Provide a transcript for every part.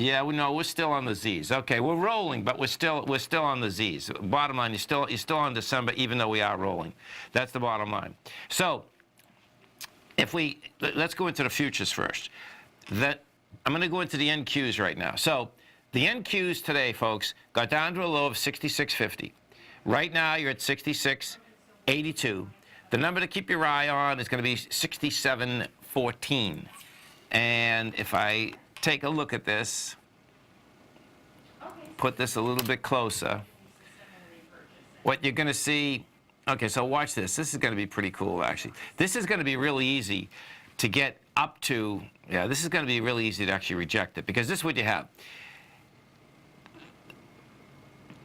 Yeah, we're still on the Z's. Okay, we're rolling, but we're still on the Z's. Bottom line, you're still on December, even though we are rolling. That's the bottom line. So, let's go into the futures first. I'm going to go into the NQs right now. So, the NQs today, folks, got down to a low of 66.50. Right now, you're at 66.82. The number to keep your eye on is going to be 67.14. And if I take a look at this, put this a little bit closer, what you're going to see, okay, so watch this. This is going to be pretty cool, actually. This is going to be really easy to get up to, yeah, this is going to be really easy to actually reject it, because this is what you have.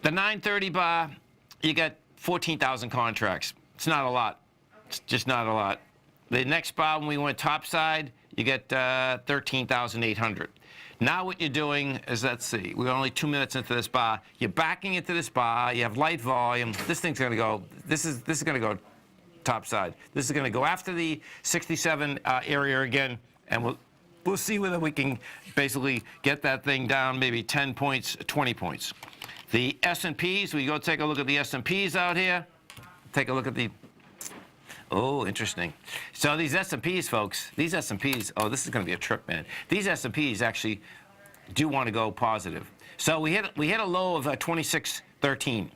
The 930 bar, you got 14,000 contracts. It's not a lot. It's just not a lot. The next bar, when we went topside, you get 13,800. Now what you're doing is, let's see, we're only 2 minutes into this bar. You're backing into this bar. You have light volume. This thing's going to go, this is going to go topside. This is going to go after the 67 area again, and we'll see whether we can basically get that thing down maybe 10 points, 20 points. The S&Ps, we go take a look at the S&Ps out here. Take a look at the, oh, interesting. So these S&Ps, folks, these S&Ps, oh, this is going to be a trip, man. These S&Ps actually do want to go positive. So we hit a low of 26.13.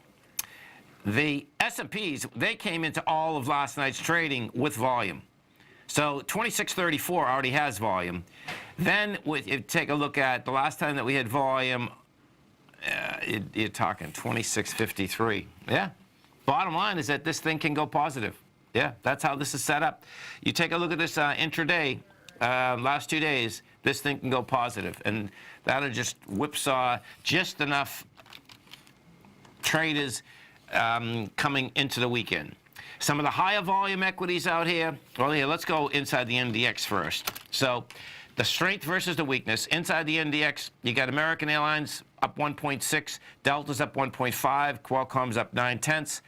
The S&Ps, they came into all of last night's trading with volume. So 26.34 already has volume. Then if you take a look at the last time that we had volume, you're talking 26.53. Yeah. Bottom line is that this thing can go positive. Yeah, that's how this is set up. You take a look at this intraday, last 2 days, this thing can go positive. And that'll just whipsaw just enough traders coming into the weekend. Some of the higher volume equities out here, well, here, let's go inside the NDX first. So the strength versus the weakness. Inside the NDX, you got American Airlines up 1.6, Delta's up 1.5, Qualcomm's up 0.9.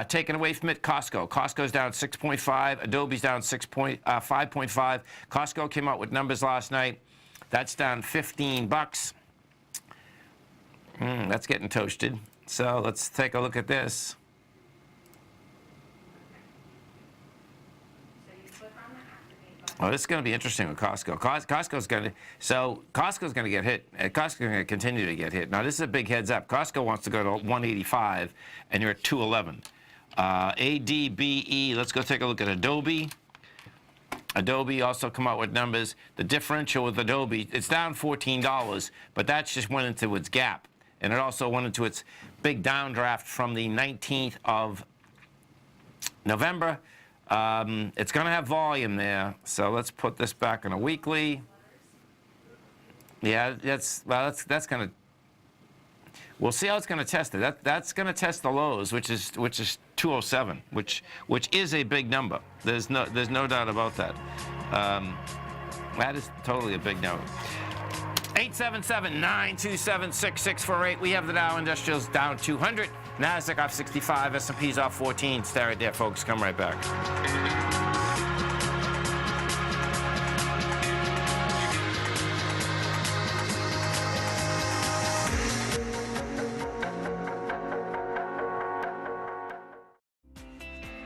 Taken away from it, Costco. Costco's down 6.5, Adobe's down 5.5. Costco came out with numbers last night. That's down 15 bucks. That's getting toasted. So let's take a look at this. Oh, this is going to be interesting with Costco. Costco's going to get hit. Costco's going to continue to get hit. Now, this is a big heads up. Costco wants to go to 185, and you're at 211. ADBE, let's go take a look at Adobe. Adobe also come out with numbers. The differential with Adobe, it's down $14, but that just went into its gap. And it also went into its big downdraft from the 19th of November. It's going to have volume there, so let's put this back on a weekly. Yeah, that's going to. We'll see how it's going to test it. That's going to test the lows, which is 207, which is a big number. There's no doubt about that. That is totally a big number. 877-927-6648. We have the Dow Industrials down 200. Nasdaq off 65, S&P's off 14. Stay right there, folks. Come right back.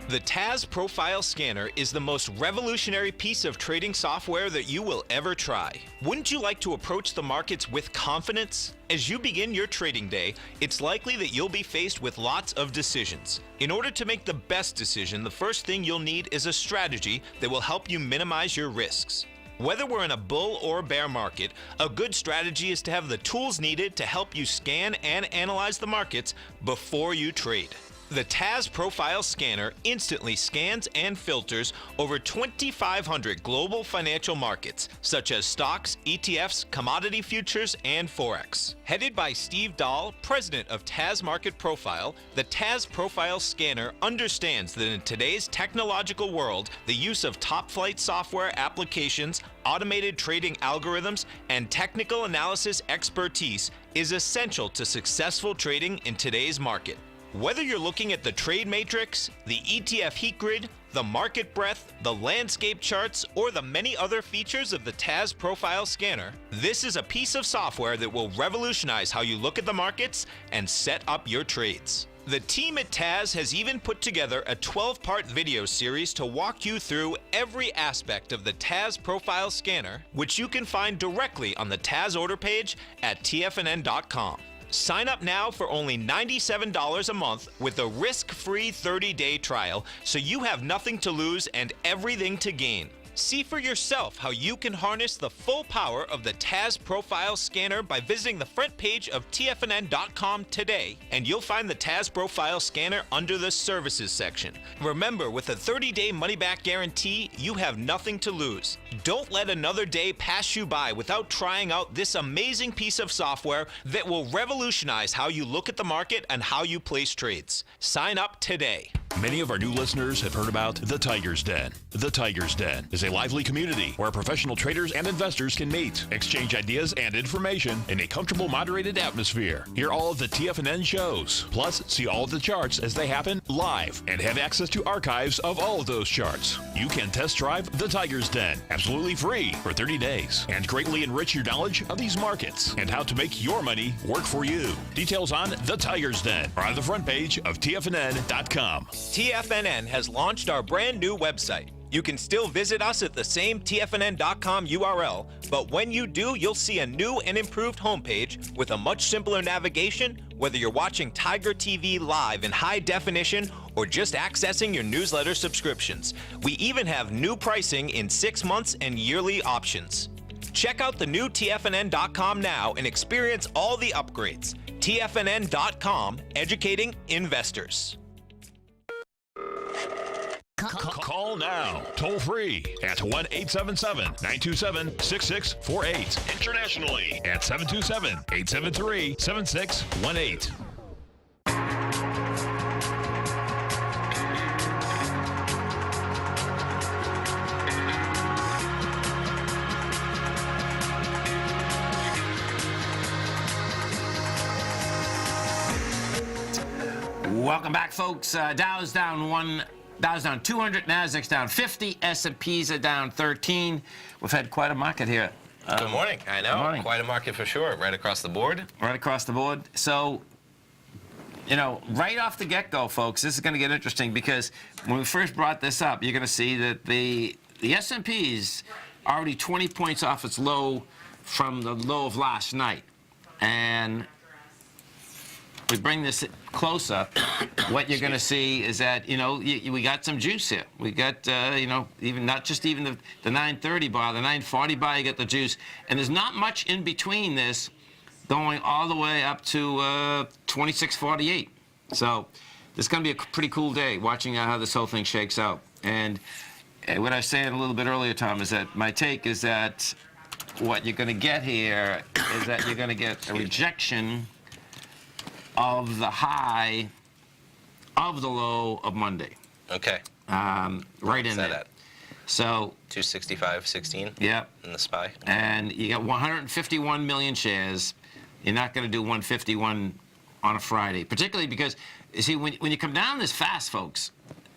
The TAS Profile Scanner is the most revolutionary piece of trading software that you will ever try. Wouldn't you like to approach the markets with confidence? As you begin your trading day, it's likely that you'll be faced with lots of decisions. In order to make the best decision, the first thing you'll need is a strategy that will help you minimize your risks. Whether we're in a bull or bear market, a good strategy is to have the tools needed to help you scan and analyze the markets before you trade. The TAS Profile Scanner instantly scans and filters over 2,500 global financial markets, such as stocks, ETFs, commodity futures, and Forex. Headed by Steve Dahl, president of TAS Market Profile, the TAS Profile Scanner understands that in today's technological world, the use of top-flight software applications, automated trading algorithms, and technical analysis expertise is essential to successful trading in today's market. Whether you're looking at the trade matrix, the ETF heat grid, the market breadth, the landscape charts, or the many other features of the TAS Profile Scanner, this is a piece of software that will revolutionize how you look at the markets and set up your trades. The team at TAS has even put together a 12-part video series to walk you through every aspect of the TAS Profile Scanner, which you can find directly on the TAS order page at TFNN.com. Sign up now for only $97 a month with a risk-free 30-day trial, so you have nothing to lose and everything to gain. See for yourself how you can harness the full power of the TAS Profile Scanner by visiting the front page of TFNN.com today, and you'll find the TAS Profile Scanner under the Services section. Remember, with a 30-day money-back guarantee, you have nothing to lose. Don't let another day pass you by without trying out this amazing piece of software that will revolutionize how you look at the market and how you place trades. Sign up today. Many of our new listeners have heard about the Tiger's Den. The Tiger's Den is a lively community where professional traders and investors can meet, exchange ideas and information in a comfortable, moderated atmosphere. Hear all of the TFNN shows, plus see all of the charts as they happen live and have access to archives of all of those charts. You can test drive the Tiger's Den absolutely free for 30 days and greatly enrich your knowledge of these markets and how to make your money work for you. Details on the Tiger's Den are on the front page of TFNN.com. TFNN has launched our brand new website. You can still visit us at the same TFNN.com URL, but when you do, you'll see a new and improved homepage with a much simpler navigation, whether you're watching Tiger TV live in high definition or just accessing your newsletter subscriptions. We even have new pricing in 6 months and yearly options. Check out the new TFNN.com now and experience all the upgrades. TFNN.com, educating investors. Call now, toll free at 1-877-927-6648. Internationally at 727-873-7618. Welcome back, folks. Dow's down 200, Nasdaq's down 50, S&Ps are down 13. We've had quite a market here. Good morning. I know. Morning. Quite a market for sure. Right across the board. Right across the board. So, you know, right off the get-go, folks, this is going to get interesting because when we first brought this up, you're going to see that the S&P's already 20 points off its low from the low of last night. And we bring this close up, what you're going to see is that, you know, we got some juice here. We got, you know, even not just even the 930 bar, the 940 bar, you get the juice. And there's not much in between this going all the way up to 2648. So this is going to be a pretty cool day watching how this whole thing shakes out. And what I was saying a little bit earlier, Tom, is that my take is that what you're going to get here is that you're going to get a rejection of the high of the low of Monday. Okay. Right in there. At? So 265.16. Yeah. In the SPY. And you got 151 million shares. You're not going to do 151 on a Friday, particularly because you see when you come down this fast, folks,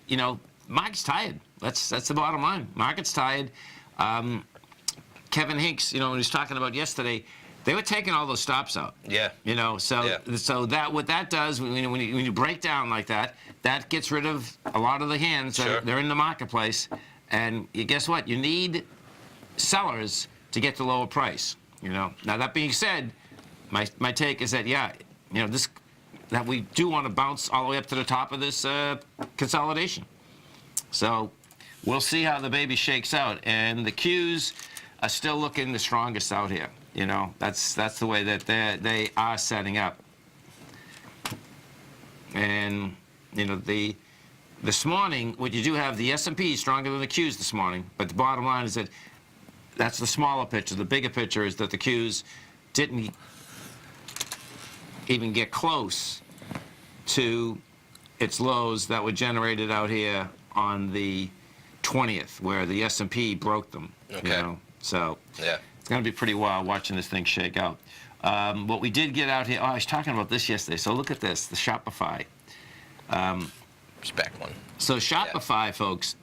you know, market's tired. That's the bottom line. Market's tired. Kevin Hinks, you know, when he was talking about yesterday, they were taking all those stops out. Yeah. You know, so that what that does when you break down like that, that gets rid of a lot of the hands. Sure. They're in the marketplace, and guess what? You need sellers to get the lower price. You know. Now that being said, my take is that you know that we do want to bounce all the way up to the top of this consolidation. So we'll see how the baby shakes out, and the Qs are still looking the strongest out here. You know, that's the way that they are setting up. And you know, this morning, what you do have, the S&P stronger than the Qs this morning, but the bottom line is that that's the smaller picture. The bigger picture is that the Qs didn't even get close to its lows that were generated out here on the 20th, where the S&P broke them. Okay. You know? So Yeah. it's going to be pretty wild watching this thing shake out. What we did get out here, I was talking about this yesterday. So look at this, the Shopify. Just back one. So Shopify, folks,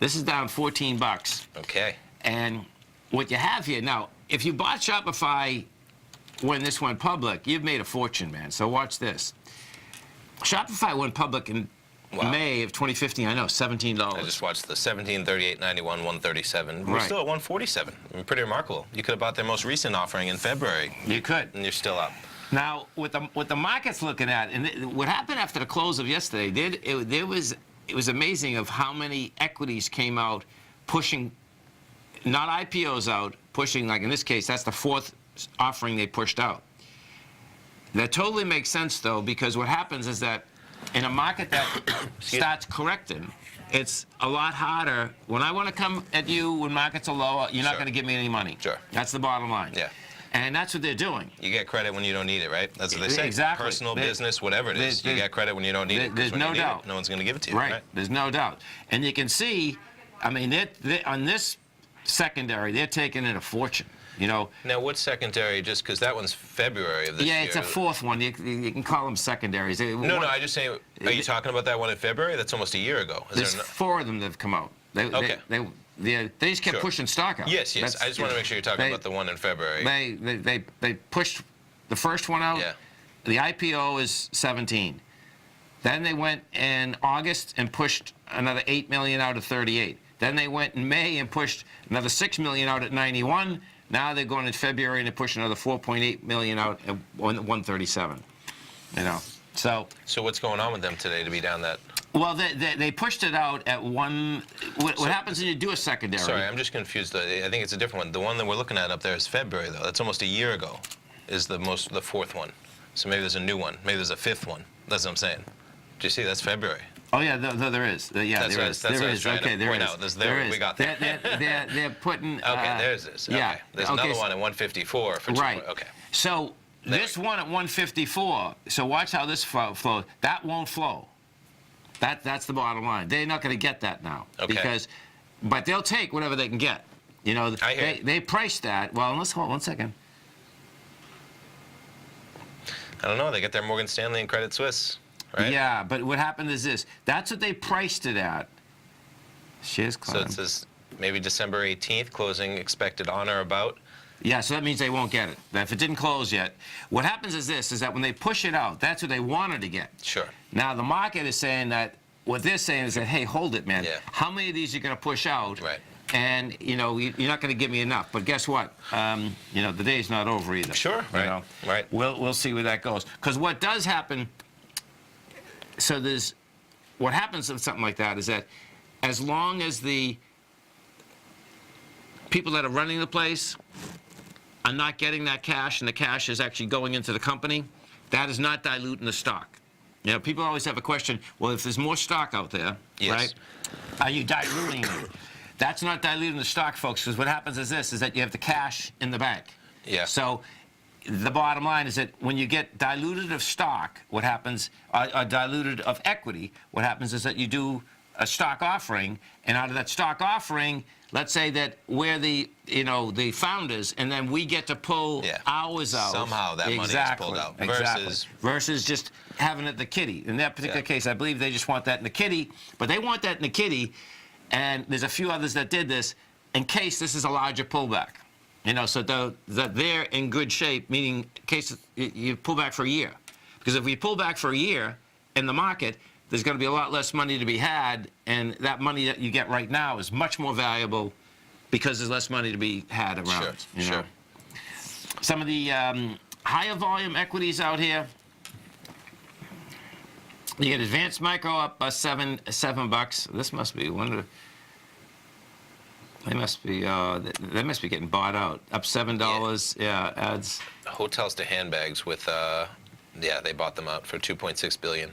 This is down 14 bucks. Okay. And what you have here now, if you bought Shopify when this went public, you've made a fortune, man. So watch this. Shopify went public in May of 2015. I know, $17. I just watched the 17, 38, 91, 137. We're Right. still at 147. I mean, pretty remarkable. You could have bought their most recent offering in February, You could. and you're still up. Now, what the market's looking at, and what happened after the close of yesterday, it was amazing of how many equities came out pushing, not IPOs out, pushing, like in this case, that's the fourth offering they pushed out. That totally makes sense, though, because what happens is that in a market that starts correcting, it's a lot harder. When I want to come at you when markets are lower, you're not Sure. going to give me any money. Sure. That's the bottom line. Yeah. And that's what they're doing. You get credit when you don't need it, right? That's what they say. Exactly. Personal, business, whatever it is. You get credit when you don't need it. 'Cause There's when no you need doubt. it, no one's going to give it to you. Right. There's no doubt. And you can see, I mean, on this secondary, they're taking in a fortune. You know. Now, what's secondary? Just because that one's February of this year. Yeah, it's a fourth one. You can call them secondaries. No, I just say, are you talking about that one in February? That's almost a year ago. There's four of them that have come out. Okay. They just kept Sure. pushing stock out. Yes. I just want to make sure you're talking about the one in February. They pushed the first one out. Yeah. The IPO is 17. Then they went in August and pushed another 8 million out of 38. Then they went in May and pushed another 6 million out at 91. Now they're going in February and they push another 4.8 million out at 137. You know. So what's going on with them today to be down that? Well, they pushed it out at one. What happens when you do a secondary? Sorry, I'm just confused. I think it's a different one. The one that we're looking at up there is February, though. That's almost a year ago. Is the fourth one? So maybe there's a new one. Maybe there's a fifth one. That's what I'm saying. Do you see? That's February. Oh yeah, there is. Yeah, there is. That's There what I was is. trying Okay, to there point is. out. There is. We got that. They're putting. Okay, there's this. Okay. Yeah. There's Okay, another one at 154 for 2. Right. Okay. So this one at 154. So watch how this flows. That won't flow. That's the bottom line. They're not going to get that now. Okay. But they'll take whatever they can get. You know, I hear you. they priced that. Well, let's hold on 1 second. I don't know. They get their Morgan Stanley and Credit Suisse, right? Yeah, but what happened is this. That's what they priced it at. Shares So climbed. it says maybe December 18th, closing expected on or about. Yeah, so that means they won't get it. If it didn't close yet, what happens is this, is that when they push it out, that's what they wanted to get. Sure. Now, the market is saying that, what they're saying is that, hey, hold it, man. Yeah. How many of these are you going to push out? Right. And, you know, you're not going to give me enough. But guess what? You know, the day's not over either. Sure, You right, know? right. We'll see where that goes. Because what does happen, so what happens with something like that is that as long as the people that are running the place are not getting that cash and the cash is actually going into the company, that is not diluting the stock. You know, people always have a question, well, if there's more stock out there, Yes. right, are you diluting it? That's not diluting the stock, folks, because what happens is this, is that you have the cash in the bank. Yeah. So the bottom line is that when you get diluted of stock, what happens, diluted of equity, what happens is that you do a stock offering, and out of that stock offering, let's say that we're the founders, and then we get to pull ours out. Somehow that money is pulled out. Versus just having it in the kitty. In that particular case, I believe they just want that in the kitty, but they want that in the kitty, and there's a few others that did this in case this is a larger pullback. You know, so that they're in good shape, meaning in case you pull back for a year. Because if we pull back for a year in the market, there's going to be a lot less money to be had, and that money that you get right now is much more valuable because there's less money to be had around. Sure. Some of the higher volume equities out here. You get Advanced Micro up $7. This must be they must be getting bought out. Up $7. Yeah, adds. Hotels to handbags with they bought them out for $2.6 billion.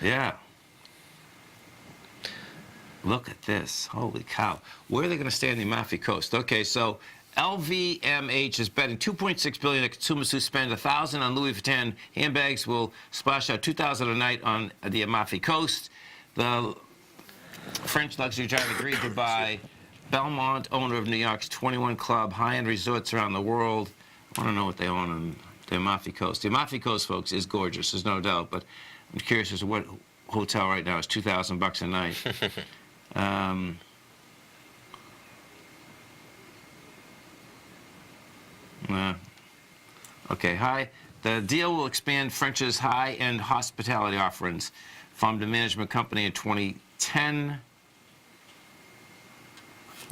Yeah. Look at this. Holy cow. Where are they going to stay on the Amalfi Coast? Okay, so LVMH is betting $2.6 billion that consumers who spend $1,000 on Louis Vuitton handbags will splash out $2,000 a night on the Amalfi Coast. The French luxury giant agreed to buy Belmont, owner of New York's 21 Club, high-end resorts around the world. I want to know what they own on the Amalfi Coast. The Amalfi Coast, folks, is gorgeous. There's no doubt, but I'm curious as to what hotel right now is $2,000 a night. Okay, hi. The deal will expand French's high-end hospitality offerings. Formed a management company in 2010.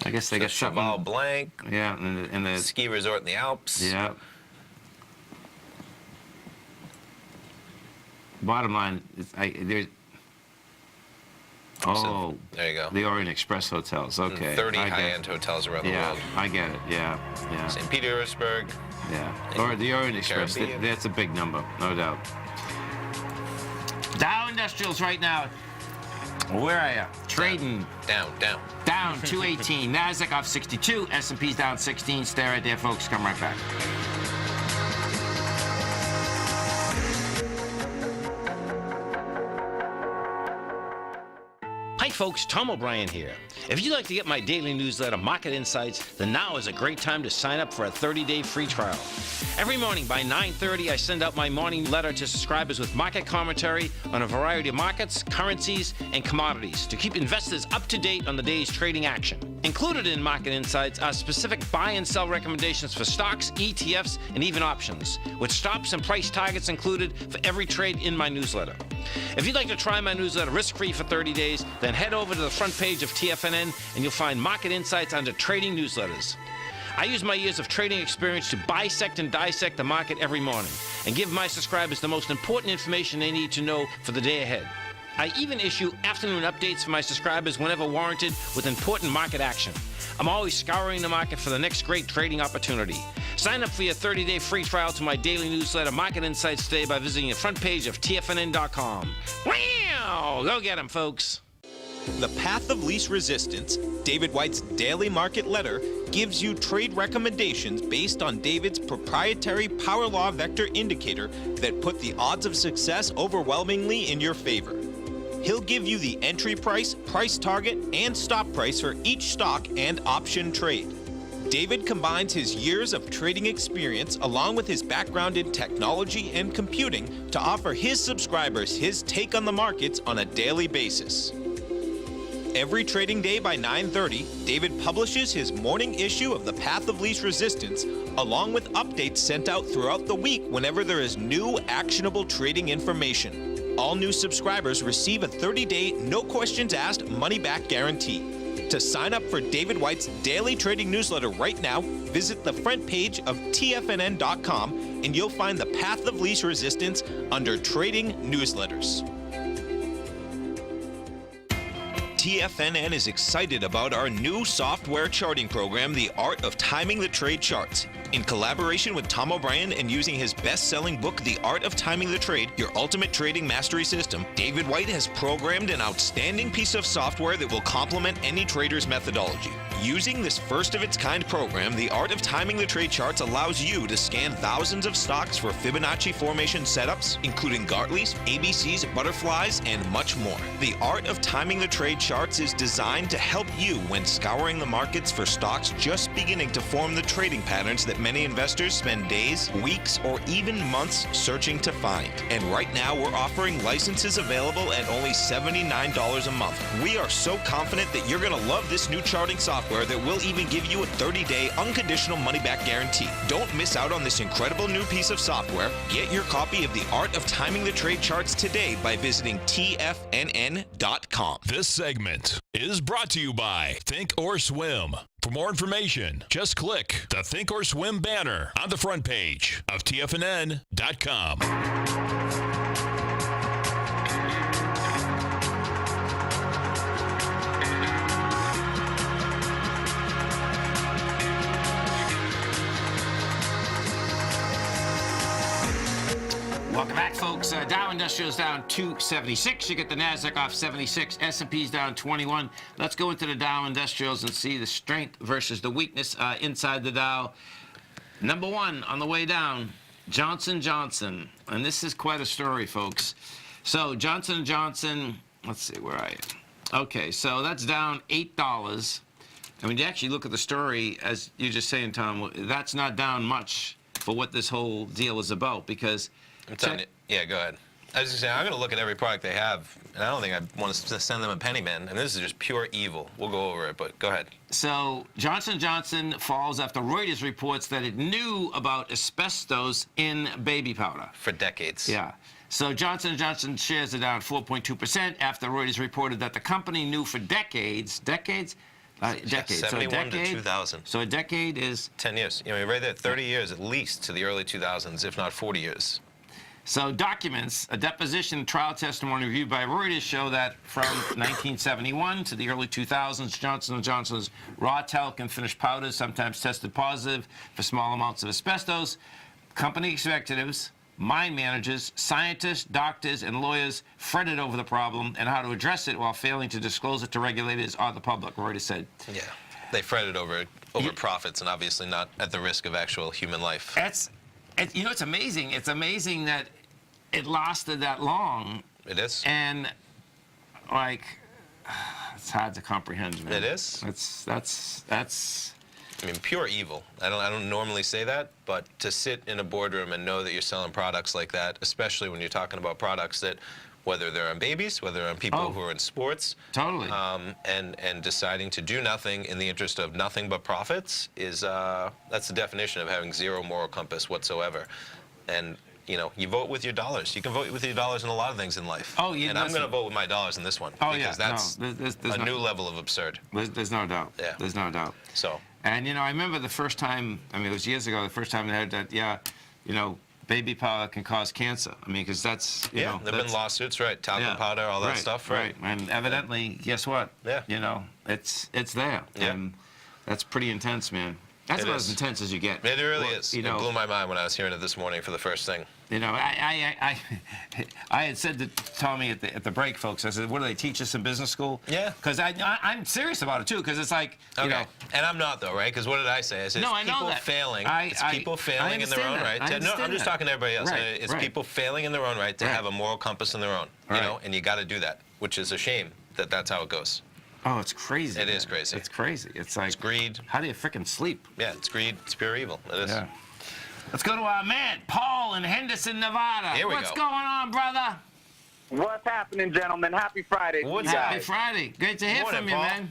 I guess they got something. Cheval Blanc. Yeah, and the Ski resort in the Alps. yeah. Bottom line, there's. Oh, there you go. The Orient Express hotels. Okay. 30 high-end hotels around the world. I get it. Yeah. St. Petersburg. Yeah. Or the Orient Express. Caribbean. That's a big number, no doubt. Dow Industrials right now. Where are you? Trading. Down. Down 218. Nasdaq off 62. S&P's down 16. Stay right there, folks. Come right back. Hi folks, Tom O'Brien here. If you'd like to get my daily newsletter, Market Insights, then now is a great time to sign up for a 30-day free trial. Every morning by 9:30, I send out my morning letter to subscribers with market commentary on a variety of markets, currencies, and commodities to keep investors up to date on the day's trading action. Included in Market Insights are specific buy and sell recommendations for stocks, ETFs, and even options, with stops and price targets included for every trade in my newsletter. If you'd like to try my newsletter risk-free for 30 days, then head over to the front page of TFNN and you'll find Market Insights under Trading Newsletters. I use my years of trading experience to bisect and dissect the market every morning and give my subscribers the most important information they need to know for the day ahead. I even issue afternoon updates for my subscribers whenever warranted with important market action. I'm always scouring the market for the next great trading opportunity. Sign up for your 30-day free trial to my daily newsletter, Market Insights, today by visiting the front page of TFNN.com. Wow! Go get 'em, folks. The Path of Least Resistance, David White's daily market letter, gives you trade recommendations based on David's proprietary power law vector indicator that put the odds of success overwhelmingly in your favor. He'll give you the entry price, price target, and stop price for each stock and option trade. David combines his years of trading experience along with his background in technology and computing to offer his subscribers his take on the markets on a daily basis. Every trading day by 9:30, David publishes his morning issue of The Path of Least Resistance, along with updates sent out throughout the week whenever there is new actionable trading information. All new subscribers receive a 30-day, no questions asked money-back guarantee. To sign up for David White's daily trading newsletter right now, visit the front page of TFNN.com and you'll find The Path of Least Resistance under Trading Newsletters. TFNN is excited about our new software charting program, The Art of Timing the Trade Charts. In collaboration with Tom O'Brien and using his best-selling book, The Art of Timing the Trade, Your Ultimate Trading Mastery System, David White has programmed an outstanding piece of software that will complement any trader's methodology. Using this first-of-its-kind program, The Art of Timing the Trade Charts allows you to scan thousands of stocks for Fibonacci formation setups, including Gartley's, ABC's, butterflies, and much more. The Art of Timing the Trade Charts is designed to help you when scouring the markets for stocks just beginning to form the trading patterns that many investors spend days, weeks, or even months searching to find. And right now, we're offering licenses available at only $79 a month. We are so confident that you're going to love this new charting software that will even give you a 30-day unconditional money-back guarantee. Don't miss out on this incredible new piece of software. Get your copy of The Art of Timing the Trade Charts today by visiting TFNN.com. This segment is brought to you by Think or Swim. For more information, just click the Think or Swim banner on the front page of TFNN.com. Welcome back, folks. Dow Industrials down 276. You get the Nasdaq off 76. S&P's down 21. Let's go into the Dow Industrials and see the strength versus the weakness inside the Dow. Number one on the way down, Johnson & Johnson. And this is quite a story, folks. So Johnson & Johnson, let's see, where are you? Okay, so that's down $8. And when you actually look at the story, as you're just saying, Tom, that's not down much for what this whole deal is about, because... Yeah, go ahead. I was just saying, I'm going to look at every product they have, and I don't think I want to send them a penny, man. And this is just pure evil. We'll go over it, but go ahead. So Johnson & Johnson falls after Reuters reports that it knew about asbestos in baby powder. For decades. Yeah. So Johnson & Johnson shares are down 4.2% after Reuters reported that the company knew for decades. Decades. Yeah, 71 to 2000. So a decade is 10 years. You know, right there, 30 years at least to the early 2000s, if not 40 years. So documents, a deposition trial testimony reviewed by Reuters show that from 1971 to the early 2000s, Johnson & Johnson's raw talc and finished powders sometimes tested positive for small amounts of asbestos. Company executives, mine managers, scientists, doctors, and lawyers fretted over the problem and how to address it while failing to disclose it to regulators or the public, Reuters said. Yeah, they fretted over profits and obviously not at the risk of actual human life. You know, it's amazing. It's amazing that it lasted that long. It is. And, like, it's hard to comprehend, man. It is. That's. I mean, pure evil. I don't normally say that, but to sit in a boardroom and know that you're selling products like that, especially when you're talking about products that, whether they're on babies, whether on people who are in sports, totally, and deciding to do nothing in the interest of nothing but profits is that's the definition of having zero moral compass whatsoever. And you know, you vote with your dollars. You can vote with your dollars in a lot of things in life. Oh, yeah. And I'm going to vote with my dollars in this one because that's there's a new level of absurd. There's no doubt. Yeah. There's no doubt. So. And you know, I remember the first time. I mean, it was years ago. The first time they heard that. Yeah, you know, baby powder can cause cancer. I mean, because that's you know. There've been lawsuits, right? Talcum powder, all that stuff, right? And evidently, guess what? Yeah. You know, it's there. Yeah. And that's pretty intense, man. That's about as intense as you get. It really is. You know, it blew my mind when I was hearing it this morning for the first thing. You know, I had said to Tommy at the break, folks, I said, what do they teach us in business school? Yeah. Because I'm serious about it, too, because it's like, you know. And I'm not, though, right? Because what did I say? I said, no, it's people failing. It's people failing in their own right. No, I'm just talking to everybody else. It's people failing in their own right to have a moral compass in their own, you know, and you got to do that, which is a shame that that's how it goes. Oh, it's crazy. It is crazy. It's crazy. It's like... It's greed. How do you frickin' sleep? Yeah, it's greed. It's pure evil. It is. Yeah. Let's go to our man, Paul in Henderson, Nevada. Here we go. What's going on, brother? What's happening, gentlemen? Happy Friday. Happy Friday. Great to hear from you, Paul. man.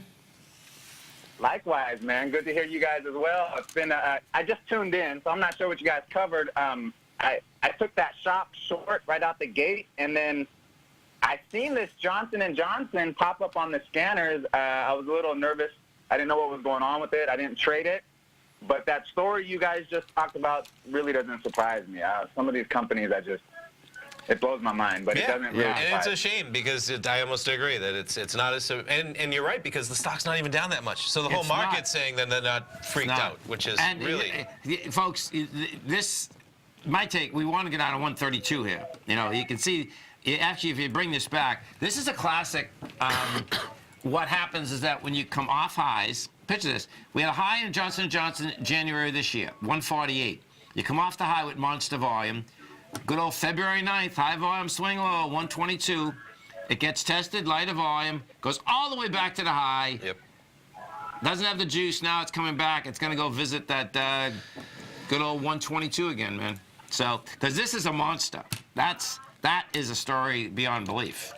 Likewise, man. Good to hear you guys as well. It's been I just tuned in, so I'm not sure what you guys covered. I took that shop short right out the gate, and then I seen this Johnson & Johnson pop up on the scanners. I was a little nervous. I didn't know what was going on with it. I didn't trade it. But that story you guys just talked about really doesn't surprise me. Some of these companies, it blows my mind, but it doesn't really and it's a shame because I almost agree that it's not as, and you're right because the stock's not even down that much. So the whole market's saying that they're not freaked out, which is really... Folks, this, my take, we want to get out of 132 here. You know, you can see... Actually, if you bring this back, this is a classic. What happens is that when you come off highs, picture this. We had a high in Johnson & Johnson January this year, 148. You come off the high with monster volume. Good old February 9th, high volume swing low, 122. It gets tested, lighter volume, goes all the way back to the high. Yep. Doesn't have the juice. Now it's coming back. It's going to go visit that good old 122 again, man. So, because this is a monster. That is a story beyond belief.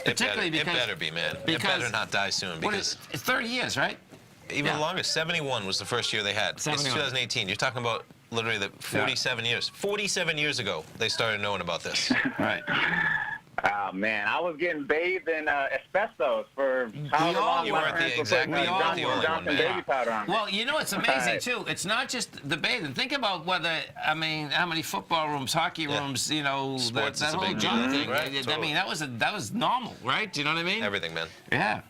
Particularly because... It better be, man. It better not die soon because... It's 30 years, right? Even longer. 71 was the first year they had. 71. It's 2018. You're talking about literally 47 years. 47 years ago, they started knowing about this. Right. Oh, man. I was getting bathed in asbestos for however long. You weren't the only one, man. Baby powder on. Well, you know, it's amazing, too. It's not just the bathing. Think about whether, I mean, how many football rooms, hockey rooms, you know, sports that is a whole big junk deal. thing. Right, I totally. mean, that was normal, right? Do you know what I mean? Everything, man. Yeah.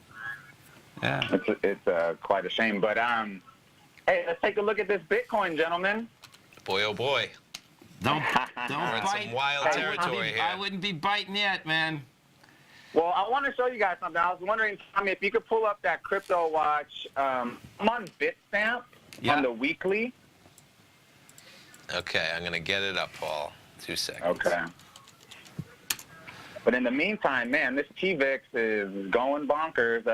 Yeah. It's quite a shame. But, hey, let's take a look at this Bitcoin, gentlemen. Boy, oh, boy. Don't We're in bite. some wild territory here. I wouldn't be biting yet, man. Well, I want to show you guys something. I was wondering, Tommy, if you could pull up that crypto watch. I'm on Bitstamp on the weekly. Okay, I'm going to get it up, Paul. 2 seconds. Okay. But in the meantime, man, this TVIX is going bonkers.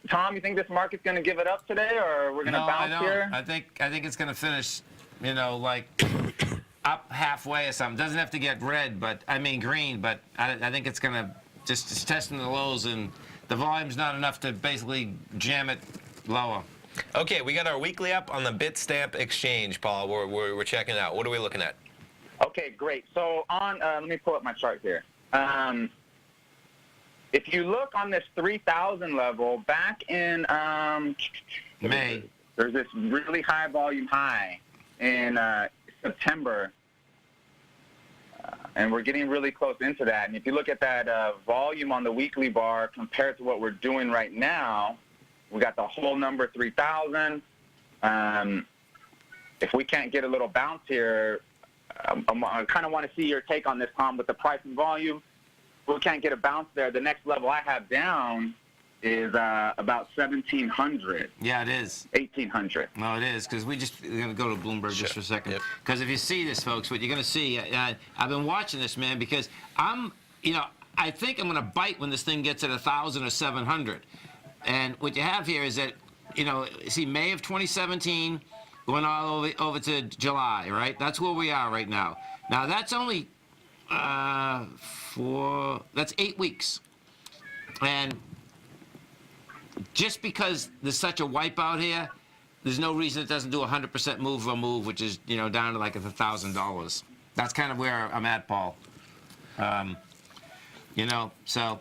Tom, you think this market's going to give it up today, or we're going to bounce here? I think it's going to finish, you know, like up halfway or something. Doesn't have to get red, but I mean green, but I think it's going to just testing the lows, and the volume's not enough to basically jam it lower. Okay, we got our weekly up on the Bitstamp exchange, Paul. We're checking it out. What are we looking at? Okay, great. So on, let me pull up my chart here. If you look on this 3,000 level, back in May, there's this really high volume high in September, and we're getting really close into that. And if you look at that volume on the weekly bar compared to what we're doing right now, we got the whole number 3,000. If we can't get a little bounce here, I kind of want to see your take on this, Tom, with the price and volume. If we can't get a bounce there, the next level I have down is about 1,700. yeah, it is. 1,800. No, it is, because we're going to go to Bloomberg just for a second. Because if you see this, folks, what you're going to see, I've been watching this, man, because I think I'm going to bite when this thing gets at 1,000 or 700. And what you have here is that, see, May of 2017 going all over to July, right? That's where we are right now. Now, that's only that's 8 weeks. And just because there's such a wipeout here, there's no reason it doesn't do 100% move or move, which is, down to like $1,000. That's kind of where I'm at, Paul. So...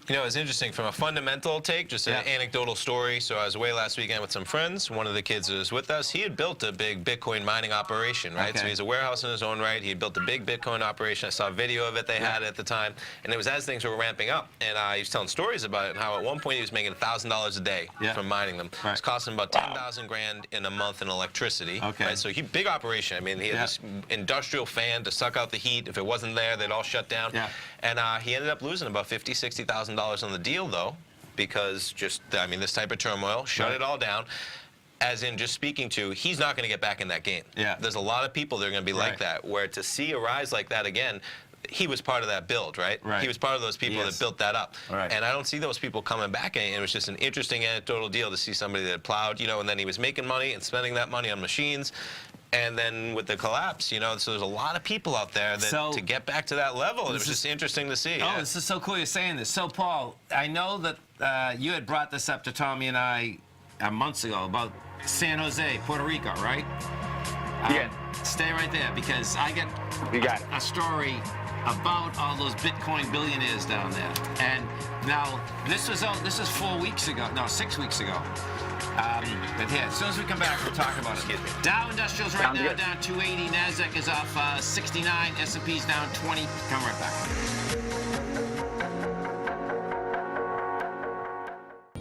It's interesting from a fundamental take, just an anecdotal story. So I was away last weekend with some friends. One of the kids who was with us, he had built a big Bitcoin mining operation, right? Okay. So he's a warehouse in his own right. He had built a big Bitcoin operation. I saw a video of it they had at the time. And it was as things were ramping up. And he was telling stories about it and how at one point he was making $1,000 a day from mining them. It was costing about 10,000 grand in a month in electricity. Okay. Right? So big operation. I mean, he had this industrial fan to suck out the heat. If it wasn't there, they'd all shut down. Yeah. And he ended up losing about $50,000, $60,000 on the deal, though, because this type of turmoil shut it all down. As in, just speaking to, he's not going to get back in that game. Yeah. There's a lot of people that are going to be like that, where to see a rise like that again, he was part of that build, right? He was part of those people that built that up. And I don't see those people coming back. And it was just an interesting anecdotal deal to see somebody that plowed, and then he was making money and spending that money on machines. And then with the collapse, so there's a lot of people out there that to get back to that level, it was just interesting to see. Oh, this is so cool you're saying this. So, Paul, I know that you had brought this up to Tommy and I months ago about San Jose, Puerto Rico, right? Yeah. Stay right there, because I get a story about all those Bitcoin billionaires down there. And now, this is 4 weeks ago. No, 6 weeks ago. But here, as soon as we come back, we'll talk about it. Dow Industrials right now down 280. Nasdaq is off 69. S&P's down 20. Come right back.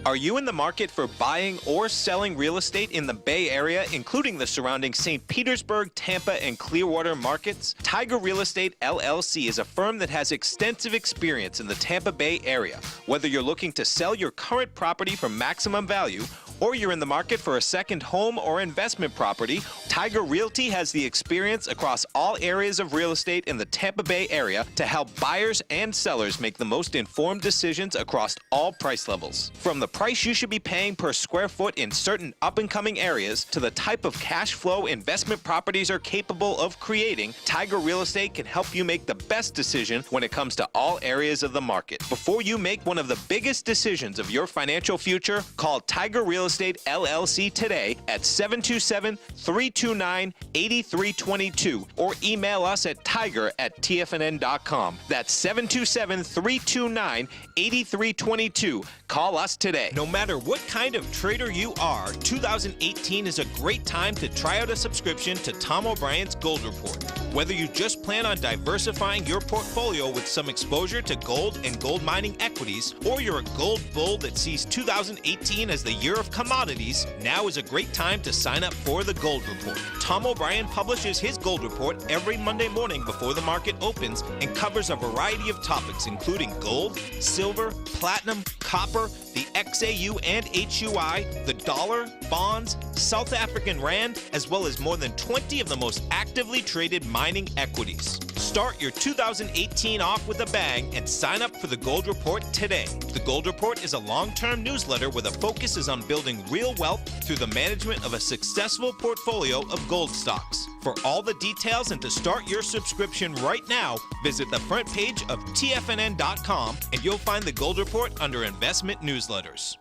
Are you in the market for buying or selling real estate in the Bay Area, including the surrounding St. Petersburg, Tampa, and Clearwater markets? Tiger Real Estate LLC is a firm that has extensive experience in the Tampa Bay area. Whether you're looking to sell your current property for maximum value, or you're in the market for a second home or investment property, Tiger Realty has the experience across all areas of real estate in the Tampa Bay area to help buyers and sellers make the most informed decisions across all price levels. From the price you should be paying per square foot in certain up-and-coming areas to the type of cash flow investment properties are capable of creating, Tiger Real Estate can help you make the best decision when it comes to all areas of the market. Before you make one of the biggest decisions of your financial future, call Tiger Real Estate LLC today at 727-329-8322 or email us at tiger@tfnn.com. That's 727-329-8322. Call us today. No matter what kind of trader you are, 2018 is a great time to try out a subscription to Tom O'Brien's Gold Report. Whether you just plan on diversifying your portfolio with some exposure to gold and gold mining equities, or you're a gold bull that sees 2018 as the year of commodities, now is a great time to sign up for the Gold Report. Tom O'Brien publishes his Gold Report every Monday morning before the market opens and covers a variety of topics including gold, silver, platinum, copper, the XAU and HUI, the dollar, bonds, South African rand, as well as more than 20 of the most actively traded mining equities. Start your 2018 off with a bang and sign up for the Gold Report today. The Gold Report is a long-term newsletter where the focus is on building real wealth through the management of a successful portfolio of gold stocks. For all the details and to start your subscription right now, visit the front page of TFNN.com and you'll find the Gold Report under Investment Newsletters.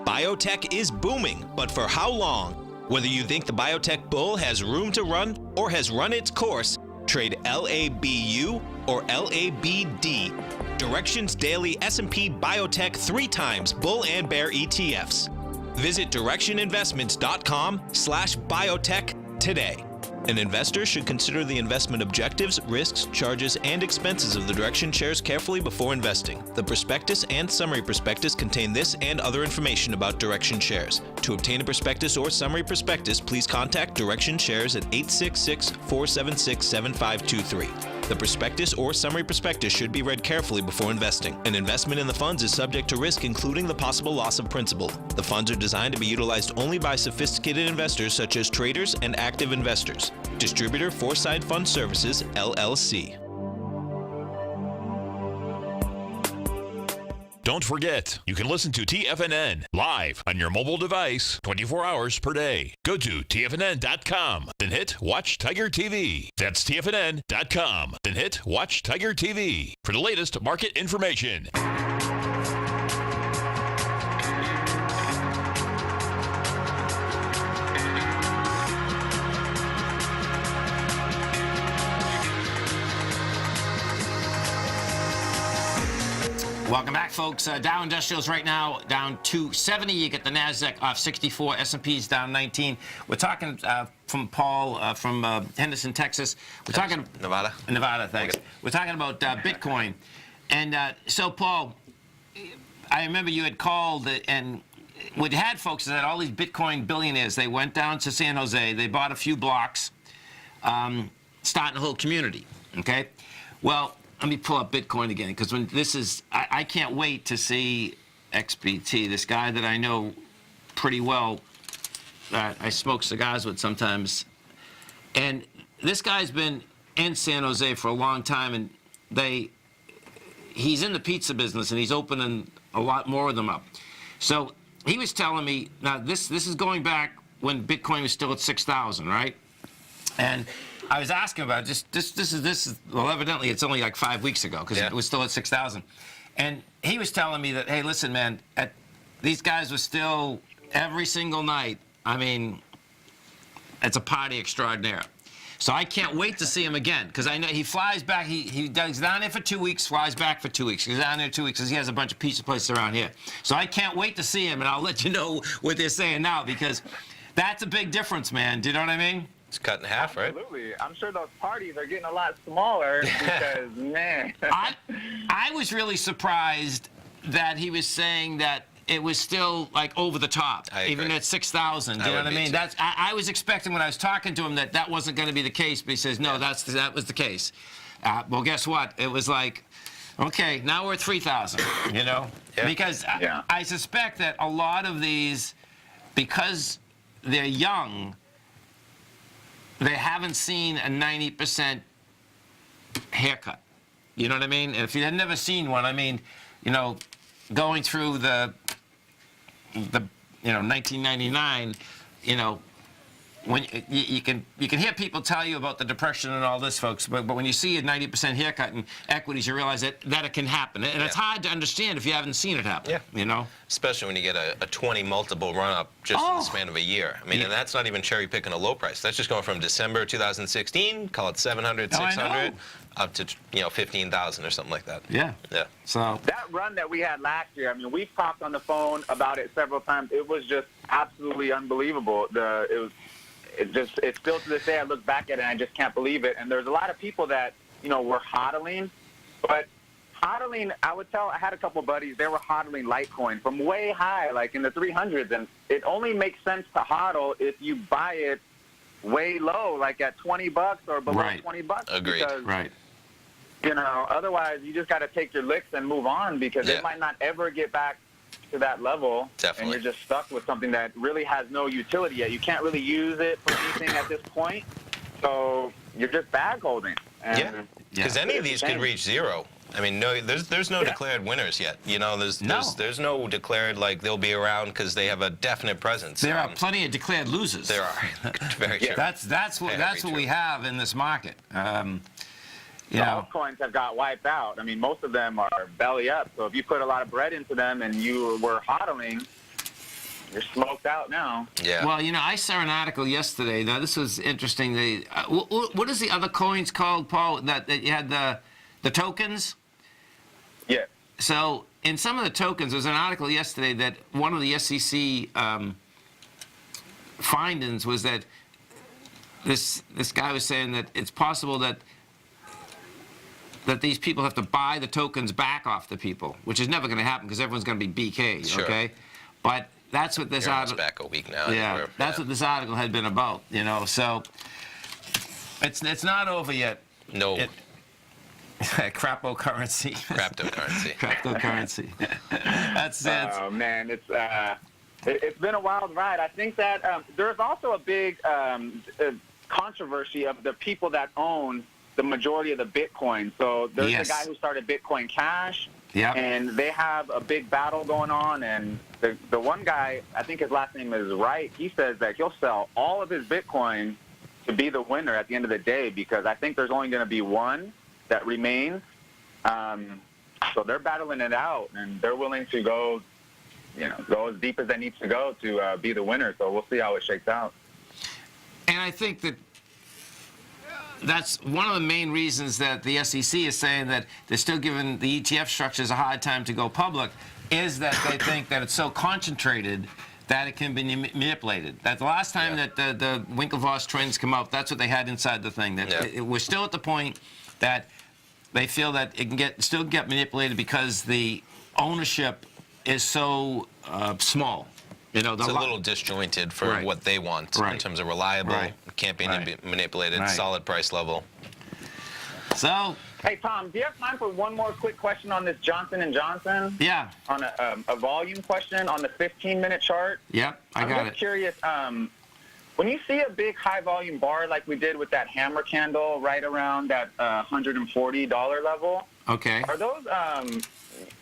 Biotech is booming, but for how long? Whether you think the biotech bull has room to run or has run its course, trade LABU or LABD. Direction's daily S&P Biotech 3 times bull and bear ETFs. Visit directioninvestments.com/biotech today. An investor should consider the investment objectives, risks, charges, and expenses of the Direction shares carefully before investing. The prospectus and summary prospectus contain this and other information about Direction shares. To obtain a prospectus or summary prospectus, please contact Direction shares at 866-476-7523. The prospectus or summary prospectus should be read carefully before investing. An investment in the funds is subject to risk, including the possible loss of principal. The funds are designed to be utilized only by sophisticated investors such as traders and active investors. Distributor Foreside Fund Services, LLC. Don't forget, you can listen to TFNN live on your mobile device 24 hours per day. Go to TFNN.com, then hit Watch Tiger TV. That's TFNN.com, then hit Watch Tiger TV for the latest market information. Welcome back, folks. Dow Industrials right now down 270. You get the Nasdaq off 64. S&P's down 19. We're talking from Paul from Henderson, Texas. We're talking Nevada. Nevada, thanks. Okay. We're talking about Bitcoin, and so Paul, I remember you had called and what you had folks is that all these Bitcoin billionaires, they went down to San Jose. They bought a few blocks, starting a whole community. Okay, well. Let me pull up Bitcoin again, because when this is, I can't wait to see XBT, this guy that I know pretty well, I smoke cigars with sometimes. And this guy's been in San Jose for a long time, and he's in the pizza business, and he's opening a lot more of them up. So he was telling me, now this is going back when Bitcoin was still at 6,000, right? And I was asking about this is well, evidently it's only like 5 weeks ago because it was still at 6,000, and he was telling me that, hey, listen, man, these guys were still every single night. I mean, it's a party extraordinaire. So I can't wait to see him again because I know he flies back. He's down there for 2 weeks, flies back for 2 weeks. He's down there 2 weeks because he has a bunch of pizza places around here. So I can't wait to see him, and I'll let you know what they're saying now because that's a big difference, man. Do you know what I mean? It's cut in half, right? Absolutely. I'm sure those parties are getting a lot smaller because, man. I was really surprised that he was saying that it was still like over the top, even at 6,000. Do you know what I mean? I was expecting when I was talking to him that wasn't going to be the case, but he says, no, that was the case. Well, guess what? It was like, okay, now we're at 3,000, you know? Yeah. Because I suspect that a lot of these, because they're young, they haven't seen a 90% haircut. You know what I mean? And if you had never seen one, I mean, you know, going through the 1999, you know, when you can hear people tell you about the Depression and all this, folks, but when you see a 90% haircut in equities, you realize that it can happen. And it's hard to understand if you haven't seen it happen, you know? Especially when you get a 20 multiple run-up just in the span of a year. I mean, and that's not even cherry-picking a low price. That's just going from December 2016, call it 700, 600, up to, 15,000 or something like that. Yeah. Yeah. So that run that we had last year, I mean, we've talked on the phone about it several times. It was just absolutely unbelievable. It's still to this day, I look back at it and I just can't believe it. And there's a lot of people that, were hodling. But hodling, I had a couple buddies, they were hodling Litecoin from way high, like in the 300s. And it only makes sense to hodl if you buy it way low, like at $20 or below $20. Agreed. Because, otherwise you just got to take your licks and move on because it might not ever get back to that level. Definitely. And you're just stuck with something that really has no utility yet. You can't really use it for anything at this point. So you're just bag holding. Because any of these could reach zero I mean, no, there's no declared winners yet. You know, there's no declared, like, they'll be around because they have a definite presence. There are plenty of declared losers. There are. Very true. That's what we have in this market. You know, altcoins have got wiped out. I mean, most of them are belly up. So if you put a lot of bread into them and you were hodling, you're smoked out now. Yeah. Well, you know, I saw an article yesterday. Now, this was interesting. What is the other coins called, Paul? That you had the tokens? Yeah. So in some of the tokens, there was an article yesterday that one of the SEC findings was that this guy was saying that it's possible that these people have to buy the tokens back off the people, which is never going to happen because everyone's going to be BK, Sure. Okay? But that's what this almost article... back a week now. Yeah, that's what this article had been about, you know, so it's not over yet. No. Crapocurrency. Cryptocurrency. Cryptocurrency. That's it. Oh, man, it's been a wild ride. I think that there's also a big controversy of the people that own the majority of the Bitcoin. So there's Yes. the guy who started Bitcoin Cash, Yep. and they have a big battle going on. And the one guy, I think his last name is Wright, he says that he'll sell all of his Bitcoin to be the winner at the end of the day because I think there's only going to be one that remains. So they're battling it out, and they're willing to go as deep as they need to go to be the winner. So we'll see how it shakes out. And I think that's one of the main reasons that the SEC is saying that they're still giving the ETF structures a hard time to go public is that they think that it's so concentrated that it can be manipulated. That the last time that the Winklevoss trends come out, that's what they had inside the thing. That we're still at the point that they feel that it can still get manipulated because the ownership is so small. You know, It's a little disjointed for Right. what they want Right. in terms of reliable, Right. can't be Right. manipulated, Right. solid price level. So, Hey, Tom, do you have time for one more quick question on this Johnson & Johnson? yeah, On a volume question on the 15-minute chart? yep, I I'm got just it. curious, when you see a big high-volume bar like we did with that hammer candle right around that $140 level, Okay. are those,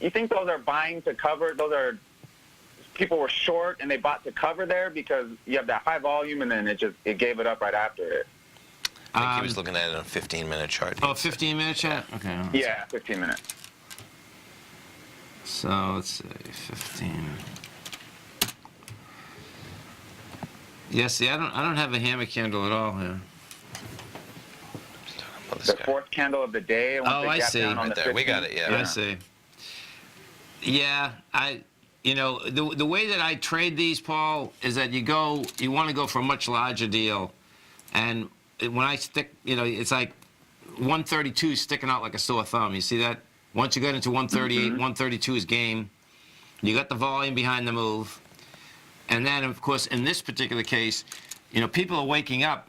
you think those are buying to cover, those are, people were short and they bought to cover there because you have that high volume and then it gave it up right after it? I think he was looking at it on a 15-minute chart. Oh, 15-minute chat? Okay. Yeah, 15 minutes. So let's say 15. Yeah, see, I don't have a hammer candle at all here. Oh, this The guy. fourth candle of the day. Once Oh, they I gap see. down on Right the there, we 15. got it, yeah. I see. Yeah, you know, the way that I trade these, Paul, is that you want to go for a much larger deal, and when I stick, you know, it's like 132 is sticking out like a sore thumb. You see that? Once you get into 138, 132 is game. You got the volume behind the move, and then of course in this particular case, you know, people are waking up,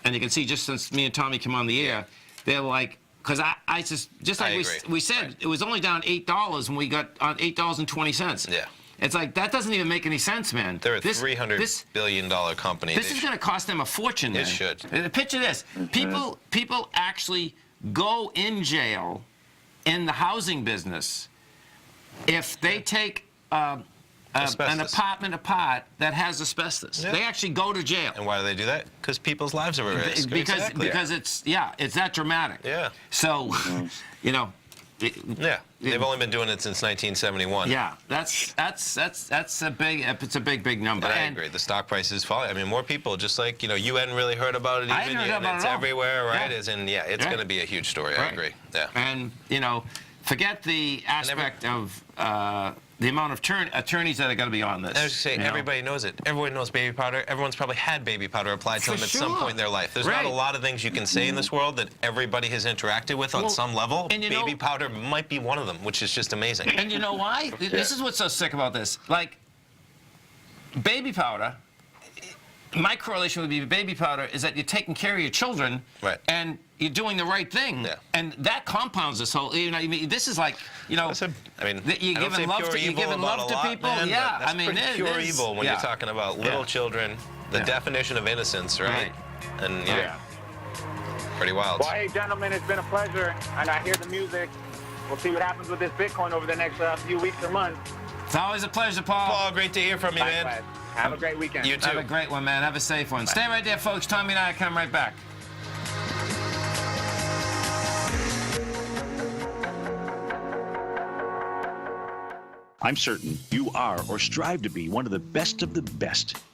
and you can see just since me and Tommy came on the air, they're like. Because I just like agree. we said, Right. it was only down $8 when we got on $8.20. Yeah. It's like, that doesn't even make any sense, man. They're a $300 billion company. This is going to cost them a fortune, man. It should. Picture this. People actually go in jail in the housing business if they take an Asbestos. apartment apart that has asbestos. Yeah. They actually go to jail. And why do they do that? Because people's lives are at risk. Exactly. Because it's that dramatic. Yeah. So, you know. Yeah. They've only been doing it since 1971. Yeah, that's a big number. And I agree. The stock price is falling. I mean, more people, just like, you know, UN really heard about it. I Even hadn't heard about it's it at all. everywhere, right? Yeah. As in, it's going to be a huge story. I Right. agree. Yeah. And, you know, forget the aspect of the amount of attorneys that are going to be on this. I was saying, everybody knows it. Everyone knows baby powder. Everyone's probably had baby powder applied to For them at some sure. point in their life. There's Right. not a lot of things you can say in this world that everybody has interacted with on Well, some level. and you Baby know- powder might be one of them, which is just amazing. And you know why? This is what's so sick about this. Like, baby powder, my correlation would be baby powder is that you're taking care of your children, Right. and you're doing the right thing, Yeah. and that compounds this whole. You know, I mean, this is like, you know, Listen, I mean, you're I don't say giving love pure to evil about a lot, people. man, Yeah, but that's I mean, pretty it pure is. evil when Yeah. you're talking about little Yeah. children. The Yeah. definition of innocence, right? And Yeah. pretty wild. Well, hey, gentlemen, it's been a pleasure, and I hear the music. we'll see what happens with this Bitcoin over the next few weeks or months. It's always a pleasure, Paul. Paul, great to hear from you, man. Likewise. Have a great weekend. You too. Have a great one, man. Have a safe one. Stay right there, folks. Tommy and I come right back. I'm certain you are or strive to be one of the best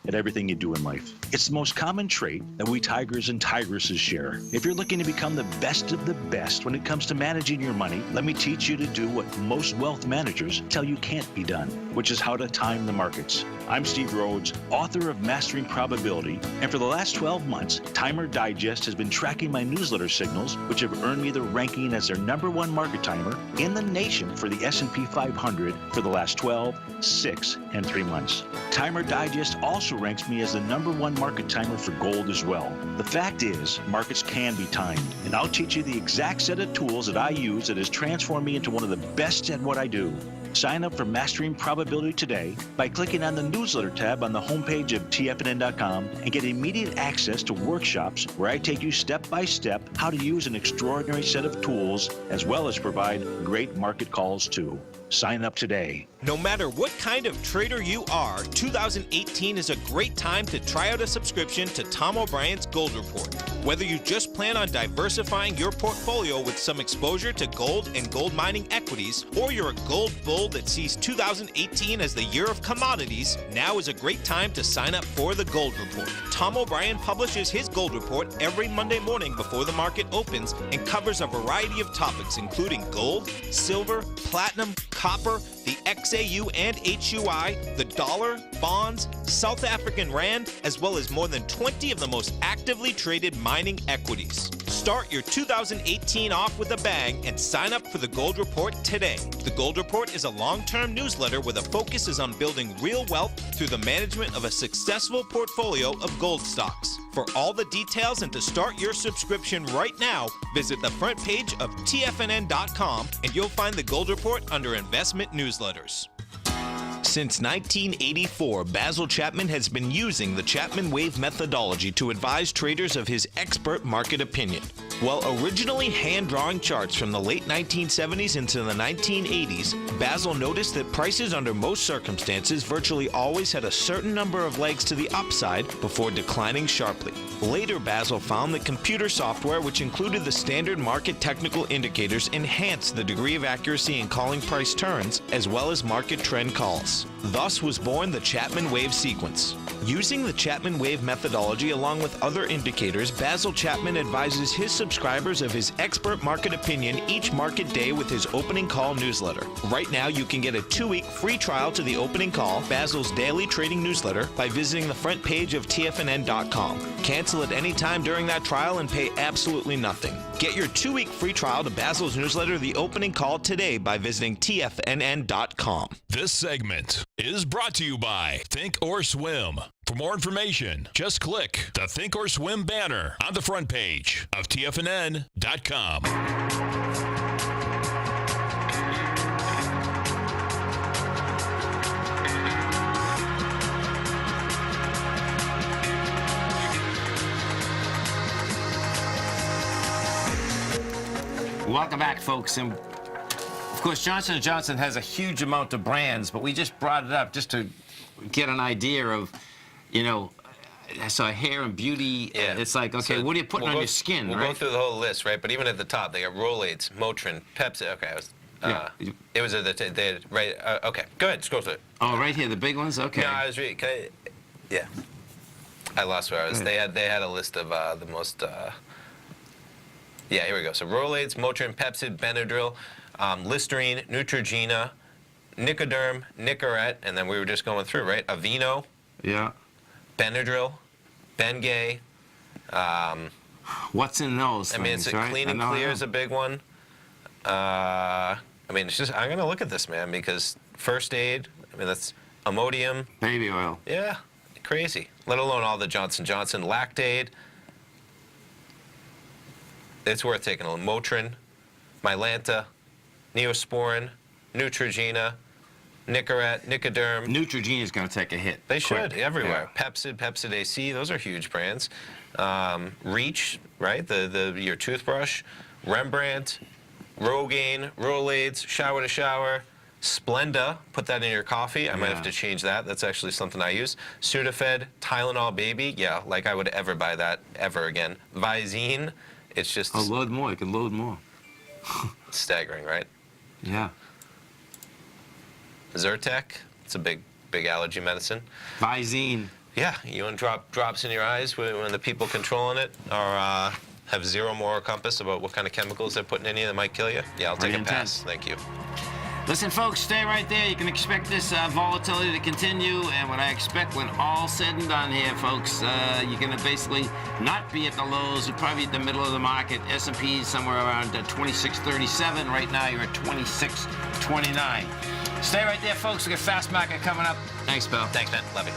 at everything you do in life. It's the most common trait that we tigers and tigresses share. If you're looking to become the best of the best when it comes to managing your money, let me teach you to do what most wealth managers tell you can't be done, which is how to time the markets. I'm Steve Rhodes, author of Mastering Probability, and for the last 12 months, Timer Digest has been tracking my newsletter signals, which have earned me the ranking as their #1 market timer in the nation for the S&P 500 for the last 12, 6, and 3 months. Timer Digest also ranks me as the #1 market timer for gold as well. The fact is, markets can be timed, and I'll teach you the exact set of tools that I use that has transformed me into one of the best at what I do. Sign up for Mastering Probability today by clicking on the newsletter tab on the homepage of TFNN.com and get immediate access to workshops where I take you step by step how to use an extraordinary set of tools as well as provide great market calls too. Sign up today. No matter what kind of trader you are, 2018 is a great time to try out a subscription to Tom O'Brien's Gold Report. Whether you just plan on diversifying your portfolio with some exposure to gold and gold mining equities, or you're a gold bull that sees 2018 as the year of commodities, now is a great time to sign up for the Gold Report. Tom O'Brien publishes his Gold Report every Monday morning before the market opens and covers a variety of topics including gold, silver, platinum, copper, the XAU and HUI, the dollar, bonds, South African rand, as well as more than 20 of the most actively traded mining equities. Start your 2018 off with a bang and sign up for the Gold Report today. The Gold Report is a long-term newsletter where the focus is on building real wealth through the management of a successful portfolio of gold stocks. For all the details and to start your subscription right now, visit the front page of TFNN.com and you'll find the Gold Report under Investment Newsletters. Since 1984, Basil Chapman has been using the Chapman Wave methodology to advise traders of his expert market opinion. While originally hand-drawing charts from the late 1970s into the 1980s, Basil noticed that prices under most circumstances virtually always had a certain number of legs to the upside before declining sharply. Later, Basil found that computer software, which included the standard market technical indicators, enhanced the degree of accuracy in calling price turns, as well as market trend calls. Thus was born the Chapman Wave sequence. Using the Chapman Wave methodology along with other indicators, Basil Chapman advises his subscribers of his expert market opinion each market day with his opening call newsletter. Right now, you can get a 2-week free trial to the opening call, Basil's daily trading newsletter, by visiting the front page of TFNN.com. Cancel at any time during that trial and pay absolutely nothing. Get your 2-week free trial to Basil's newsletter, The Opening Call, today by visiting TFNN.com. This segment is brought to you by Think or Swim. For more information, just click the Think or Swim banner on the front page of TFNN.com. Welcome back, folks. And of course, Johnson & Johnson has a huge amount of brands, but we just brought it up just to get an idea of, you know, so hair and beauty. Yeah. It's like, okay, so what are you putting on your skin, we'll right? go through the whole list, right? But even at the top, they got Rolaids, Motrin, Pepsi. Okay, it was at the right. Okay, go ahead, scroll through it. Oh, right here, the big ones. Okay. No, I was reading. Yeah, I lost where I was. They had a list of the most. Yeah, here we go. So Rolaids, Motrin, Pepsi, Benadryl, Listerine, Neutrogena, Nicoderm, Nicorette, and then we were just going through, right? Aveeno. Yeah. Benadryl, Bengay. What's in those? I mean, things, it's right? Clean and Clear is a big one. I mean, it's just, I'm going to look at this, man, because First Aid, I mean, that's Imodium. Baby oil. Yeah, crazy. Let alone all the Johnson & Johnson, Lactaid. It's worth taking a look. Motrin, Mylanta, Neosporin, Neutrogena, Nicorette, Nicoderm. Neutrogena is going to take a hit. They should, quick. everywhere. Yeah. Pepsid, Pepsid AC, those are huge brands. Reach, right, your toothbrush. Rembrandt, Rogaine, Rolaids, Shower to Shower, Splenda, put that in your coffee. I might have to change that. That's actually something I use. Sudafed, Tylenol Baby. Yeah, like I would ever buy that ever again. Visine, it's just... Oh, load more. You can load more. staggering, right? Yeah. Zyrtec, it's a big allergy medicine. Visine. Yeah, you want drops in your eyes when the people controlling it are have zero moral compass about what kind of chemicals they're putting in you that might kill you. Yeah, I'll take a pass. Thank you. Listen, folks, stay right there. You can expect this volatility to continue, and what I expect when all said and done here, folks, you're going to basically not be at the lows. You're probably at the middle of the market. S&P is somewhere around 26.37. Right now, you're at 26.29. Stay right there, folks. We got Fast Market coming up. Thanks, Bill. Thanks, man. Love you.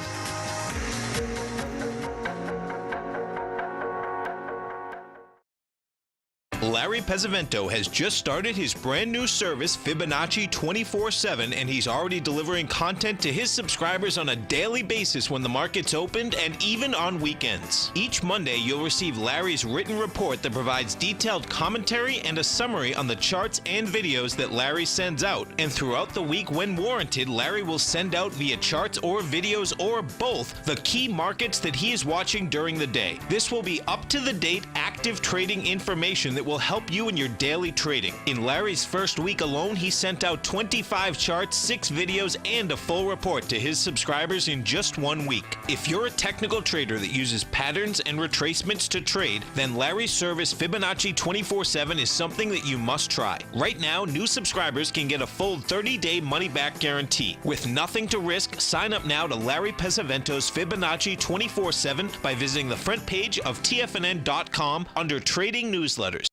Larry Pesavento has just started his brand new service, Fibonacci 24/7, and he's already delivering content to his subscribers on a daily basis when the market's opened and even on weekends. Each Monday, you'll receive Larry's written report that provides detailed commentary and a summary on the charts and videos that Larry sends out. And throughout the week, when warranted, Larry will send out via charts or videos or both the key markets that he is watching during the day. This will be up-to-the-date, active trading information that will help you in your daily trading. In Larry's first week alone, he sent out 25 charts, 6 videos, and a full report to his subscribers in just 1 week. If you're a technical trader that uses patterns and retracements to trade, then Larry's service Fibonacci 24/7 is something that you must try. Right now, new subscribers can get a full 30-day money-back guarantee. With nothing to risk, sign up now to Larry Pesavento's Fibonacci 24/7 by visiting the front page of TFNN.com under Trading Newsletters.